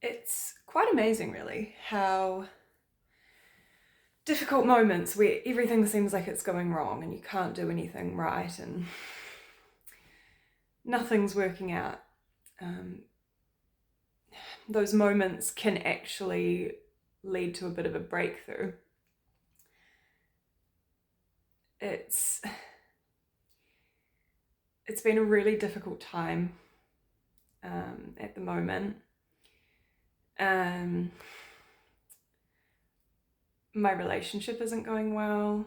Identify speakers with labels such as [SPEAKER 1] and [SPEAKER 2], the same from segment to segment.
[SPEAKER 1] It's quite amazing, really, how difficult moments where everything seems like it's going wrong and you can't do anything right and nothing's working out. Um, those moments can actually lead to a bit of a breakthrough. It's it's been a really difficult time at the moment. Um, my relationship isn't going well.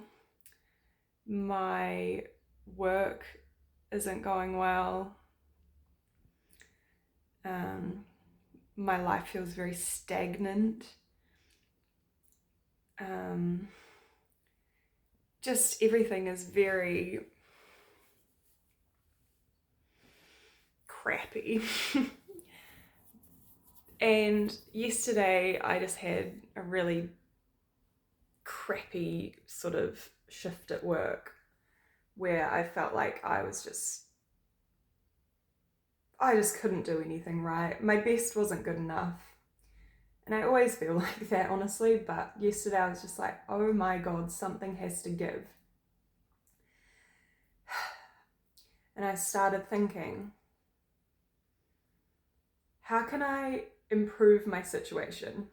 [SPEAKER 1] My work isn't going well. Um, my life feels very stagnant. Um, just everything is very crappy. And yesterday I just had a really crappy sort of shift at work where I felt like I just couldn't do anything right. My best wasn't good enough. And I always feel like that, honestly, but yesterday I was just like, oh my God, something has to give. And I started thinking, how can I improve my situation?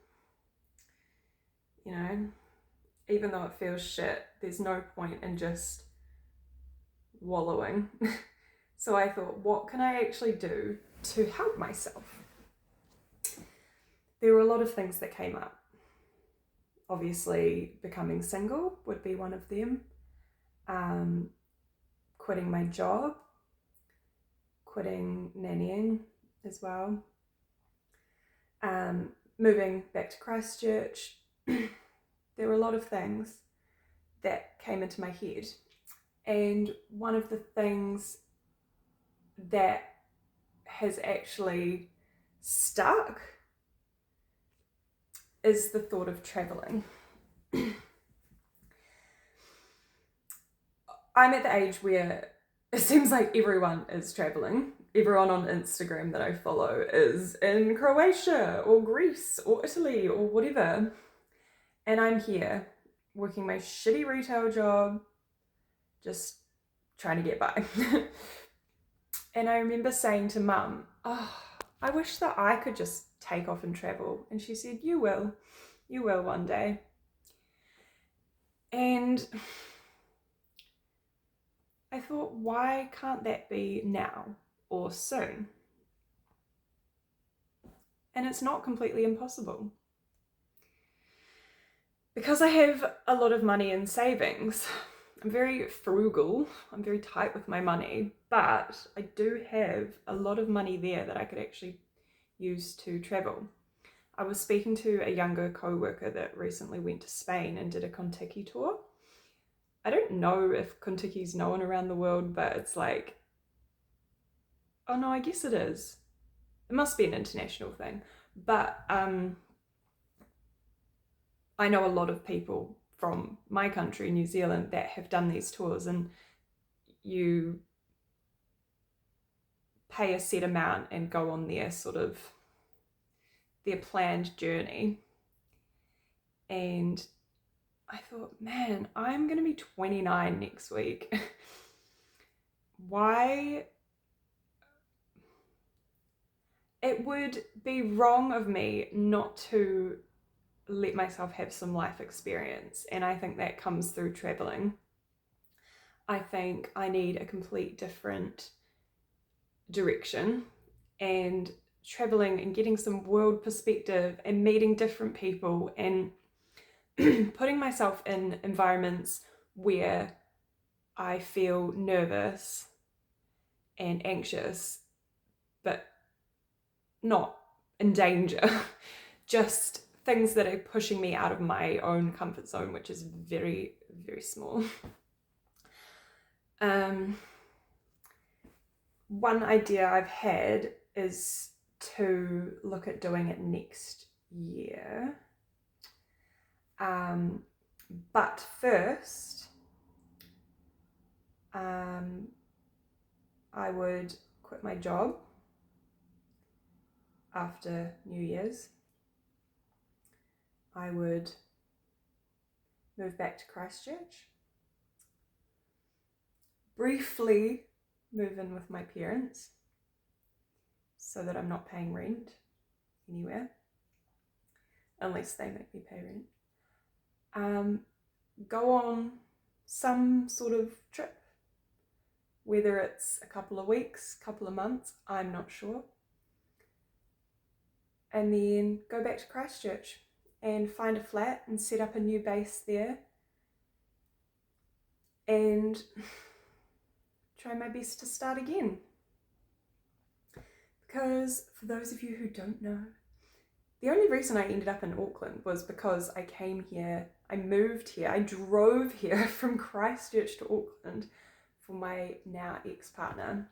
[SPEAKER 1] You know, even though it feels shit, there's no point in just wallowing. So I thought, what can I actually do to help myself? There were a lot of things that came up. Obviously, becoming single would be one of them. Um, Quitting my job, quitting nannying as well. Moving back to Christchurch. There were a lot of things that came into my head. And one of the things that has actually stuck is the thought of traveling. I'm at the age where it seems like everyone is traveling. Everyone on Instagram that I follow is in Croatia or Greece or Italy or whatever. And I'm here working my shitty retail job, just trying to get by. And I remember saying to Mum, oh, I wish that I could just take off and travel. And she said, you will one day. And I thought, why can't that be now or soon? And it's not completely impossible. Because I have a lot of money in savings, I'm very frugal, I'm very tight with my money, but I do have a lot of money there that I could actually use to travel. I was speaking to a younger co-worker that recently went to Spain and did a Contiki tour. I don't know if Contiki's known around the world, but it's like, oh no, I guess it is. It must be an international thing. But I know a lot of people from my country, New Zealand, that have done these tours, and you pay a set amount and go on their planned journey. And I thought, man, I'm going to be 29 next week. Why? It would be wrong of me not to let myself have some life experience. And I think that comes through traveling. I think I need a complete different direction, and traveling and getting some world perspective and meeting different people and putting myself in environments where I feel nervous and anxious, but not in danger, just things that are pushing me out of my own comfort zone, which is very, very small. One idea I've had is to look at doing it next year. But first, I would quit my job after New Year's, I would move back to Christchurch, briefly move in with my parents so that I'm not paying rent anywhere, unless they make me pay rent. Go on some sort of trip, whether it's a couple of weeks, couple of months, I'm not sure. And then go back to Christchurch and find a flat and set up a new base there and try my best to start again. Because for those of you who don't know, the only reason I ended up in Auckland was because I came here, I moved here, I drove here from Christchurch to Auckland for my now ex-partner,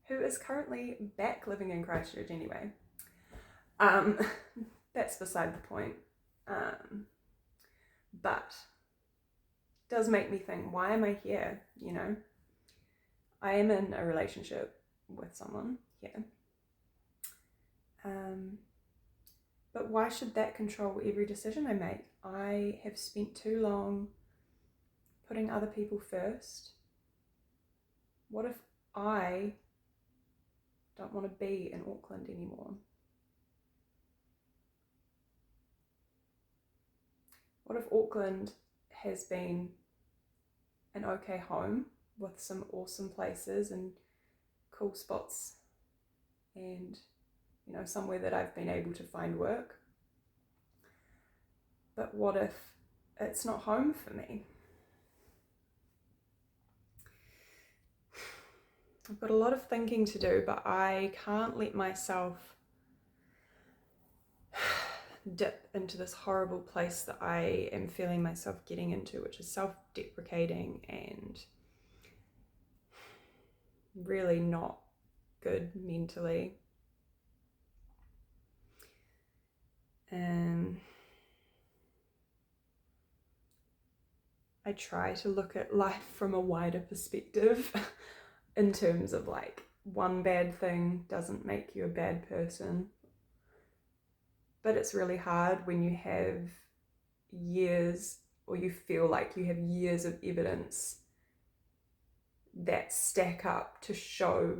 [SPEAKER 1] who is currently back living in Christchurch anyway. That's beside the point. But it does make me think, why am I here? You know, I am in a relationship with someone here. But why should that control every decision I make? I have spent too long putting other people first. What if I don't want to be in Auckland anymore? What if Auckland has been an okay home with some awesome places and cool spots and, you know, somewhere that I've been able to find work? But what if it's not home for me? I've got a lot of thinking to do, but I can't let myself dip into this horrible place that I am feeling myself getting into, which is self-deprecating and really not good mentally. I try to look at life from a wider perspective in terms of like, one bad thing doesn't make you a bad person. But it's really hard when you have years, or you feel like you have years of evidence that stack up to show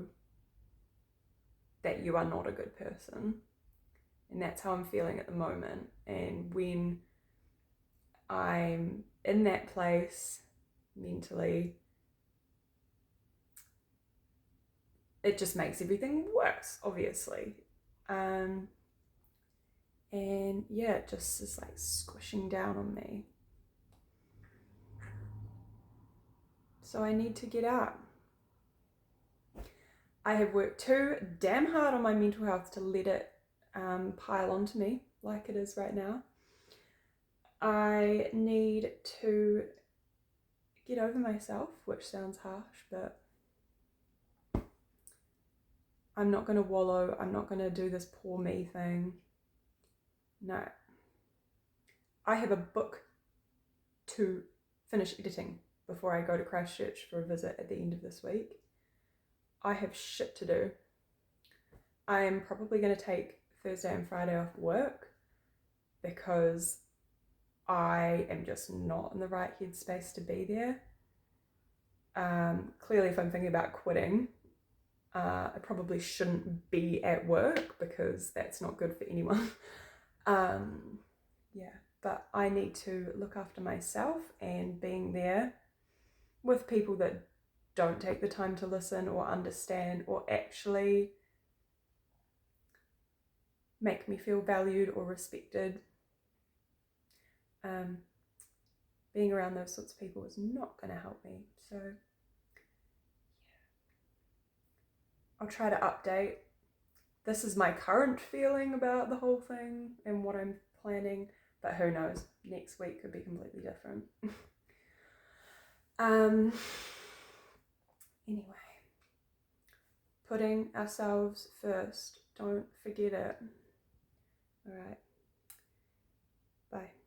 [SPEAKER 1] that you are not a good person. And that's how I'm feeling at the moment. And when I'm in that place mentally, it just makes everything worse, obviously. And yeah, it just is like squishing down on me. So I need to get out. I have worked too damn hard on my mental health to let it pile onto me like it is right now. I need to get over myself, which sounds harsh, but I'm not going to wallow. I'm not going to do this poor me thing. No. I have a book to finish editing before I go to Christchurch for a visit at the end of this week. I have shit to do. I am probably going to take Thursday and Friday off work because I am just not in the right headspace to be there. Clearly, if I'm thinking about quitting, I probably shouldn't be at work because that's not good for anyone. Yeah, but I need to look after myself, and being there with people that don't take the time to listen or understand or actually make me feel valued or respected. Being around those sorts of people is not going to help me. So yeah, I'll try to update. This is my current feeling about the whole thing and what I'm planning, but who knows? Next week could be completely different. Anyway, putting ourselves first. Don't forget it. All right. Bye.